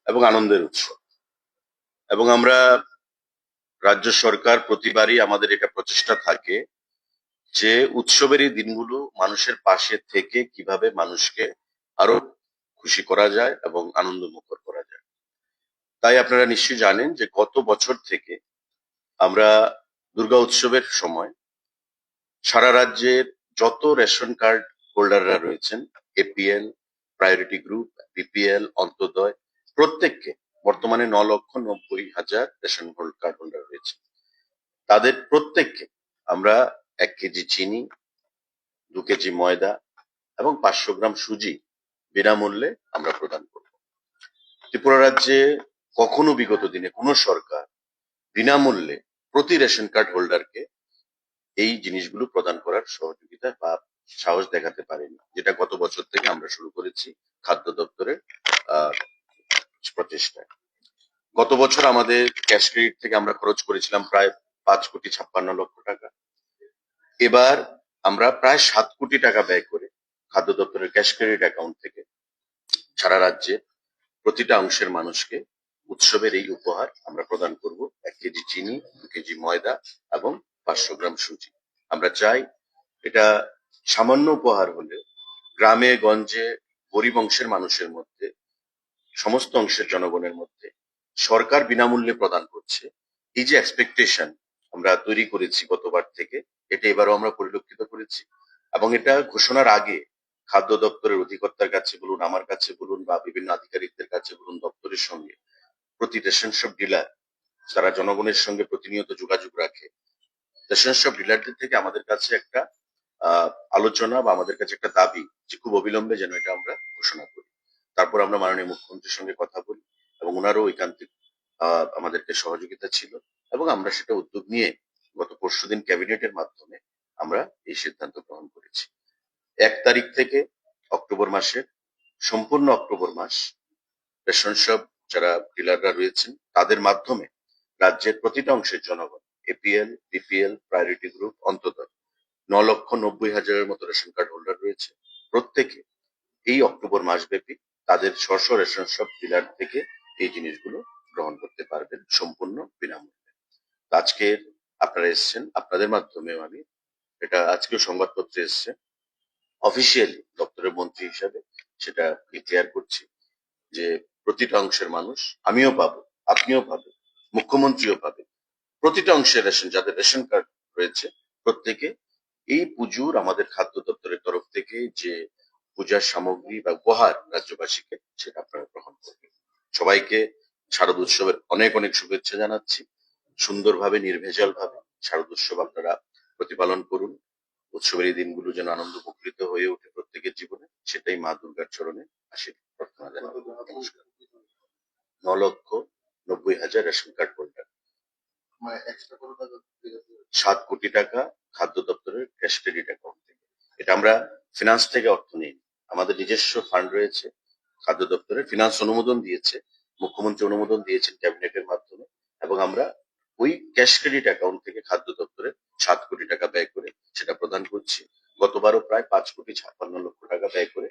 এবং আনন্দের উৎসব। এবং আমরা রাজ্য সরকার প্রতিবারই আমাদের এটা প্রচেষ্টা থাকে যে উৎসবের এই দিনগুলো মানুষের পাশে থেকে কিভাবে মানুষকে আরো খুশি করা যায় এবং আনন্দমুখর করা যায়। তাই আপনারা নিশ্চয়ই জানেন যে গত বছর থেকে আমরা দুর্গা উৎসবের সময় সারা রাজ্যের যত রেশন কার্ড হোল্ডাররা রয়েছেন, APL, priority group, BPL, Antyodaya, প্রত্যেককে, বর্তমানে 9,90,000 রেশন কার্ড হোল্ডার রয়েছে, তাদের প্রত্যেককে আমরা 1 কেজি চিনি, 2 কেজি ময়দা এবং 500 গ্রাম সুজি বিনামূল্যে আমরা প্রদান করব। ত্রিপুরা রাজ্যে কখনো বিগত দিনে কোনো সরকার বিনামূল্যে প্রতি রেশন কার্ড হোল্ডারকে এই জিনিসগুলো প্রদান করার সহযোগিতা বা সাহস দেখাতে পারেনি, যেটা গত বছর থেকে আমরা শুরু করেছি খাদ্য দপ্তরের আহ প্রচেষ্টায়। গত বছর আমাদের ক্যাশ ক্রেডিট থেকে আমরা খরচ করেছিলাম প্রায় 5,56,00,000 টাকা। এবার আমরা প্রায় 7 কোটি টাকা ব্যয় করে খাদ্য দপ্তরের ক্যাশ ক্রেডিট অ্যাকাউন্ট থেকে সারা রাজ্যে প্রতিটা অংশের মানুষকে উৎসবের এই উপহার আমরা প্রদান করব। 1 কেজি চিনি, 2 কেজি ময়দা এবং 500 গ্রাম সুজি। আমরা চাই এটা সামান্য উপহার হলেও গ্রামে গঞ্জে গরিব অংশের মানুষের মধ্যে, সমস্ত অংশের জনগণের মধ্যে সরকার বিনামূল্যে প্রদান করছে, এই যে এক্সপেকটেশন আমরা তৈরি করেছি গতবার থেকে, এটা এবারও আমরা পরিলক্ষিত করেছি। এবং এটা ঘোষণার আগে খাদ্য দপ্তরের অধিকর্তার কাছে বলুন, আমার কাছে বলুন, বা বিভিন্ন আধিকারিকদের কাছে বলুন, দপ্তরের সঙ্গে প্রতি রেশন শপ ডিলার যারা জনগণের সঙ্গে প্রতিনিয়ত যোগাযোগ রাখে, রেশন শপ ডিলারদের থেকে আমাদের কাছে একটা আলোচনা বা আমাদের কাছে একটা দাবি যে খুব অবিলম্বে যেন এটা আমরা ঘোষণা করি। তারপর আমরা মাননীয় মুখ্যমন্ত্রীর সঙ্গে কথা বলি এবং ওনারও ঐকান্তিক আমাদেরকে সহযোগিতা ছিল এবং আমরা সেটা উদ্যোগ নিয়ে গত পরশুদিন ক্যাবিনেটের মাধ্যমে আমরা এই সিদ্ধান্ত গ্রহণ করেছি। 1 তারিখ থেকে অক্টোবর মাসের সম্পূর্ণ অক্টোবর মাস রেশন শপ যারা ডিলাররা রয়েছেন তাদের মাধ্যমে রাজ্যের প্রতিটা অংশের জনগণ, এপিএল, বিপিএল, প্রায়োরিটি গ্রুপ, অন্তত 9,90,000-এর মতো রেশন কার্ড হোল্ডার রয়েছে, প্রত্যেকে এই অক্টোবর মাসব্যাপী তাদের স্ব রেশন শপ ডিলার থেকে এই জিনিসগুলো গ্রহণ করতে পারবেন সম্পূর্ণ বিনামূল্যে। আজকে আপনারা এসছেন, আপনাদের মাধ্যমেও আমি এটা আজকেও সংবাদপত্রে এসছে, অফিসিয়ালি দপ্তরের মন্ত্রী হিসাবে সেটা ডিক্লেয়ার করছি যে প্রতিটা অংশের মানুষ, আমিও পাবো, আপনিও পাবেন, মুখ্যমন্ত্রীও পাবে, প্রতিটা অংশের রেশন যাদের রেশন কার্ড রয়েছে প্রত্যেকে এই পুজোর আমাদের খাদ্য দপ্তরের তরফ থেকে যে পূজার সামগ্রী বা উপহার রাজ্যবাসীকে সেটা আপনারা গ্রহণ করবেন। সবাইকে শারদ উৎসবের অনেক অনেক শুভেচ্ছা জানাচ্ছি। সুন্দরভাবে নির্ভেজাল ভাবে শারদ উৎসব আপনারা প্রতিপালন করুন। উৎসবের এই দিনগুলো যেন আনন্দ মুখরিত হয়ে ওঠে প্রত্যেকের জীবনে, সেটাই মা দুর্গার চরণে আশীর্বাদ প্রার্থনা জানাবো। নমস্কার। 9,90,000 রেশন কার্ড হোল্ডার, 7 কোটি টাকা খাদ্য দপ্তরের ক্যাশ ক্রেডিট অ্যাকাউন্ট থেকে। এটা আমরা ফিনান্স থেকে অর্থ নিই, আমাদের নিজস্ব ফান্ড রয়েছে, খাদ্য দপ্তরের ফিনান্স অনুমোদন দিয়েছে, মুখ্যমন্ত্রী অনুমোদন দিয়েছেন ক্যাবিনেটের মাধ্যমে, এবং আমরা ওই ক্যাশ ক্রেডিট অ্যাকাউন্ট থেকে খাদ্য দপ্তরে 7 কোটি টাকা ব্যয় করে সেটা প্রদান করছি। গতবারও প্রায় 5,56,00,000 টাকা ব্যয় করে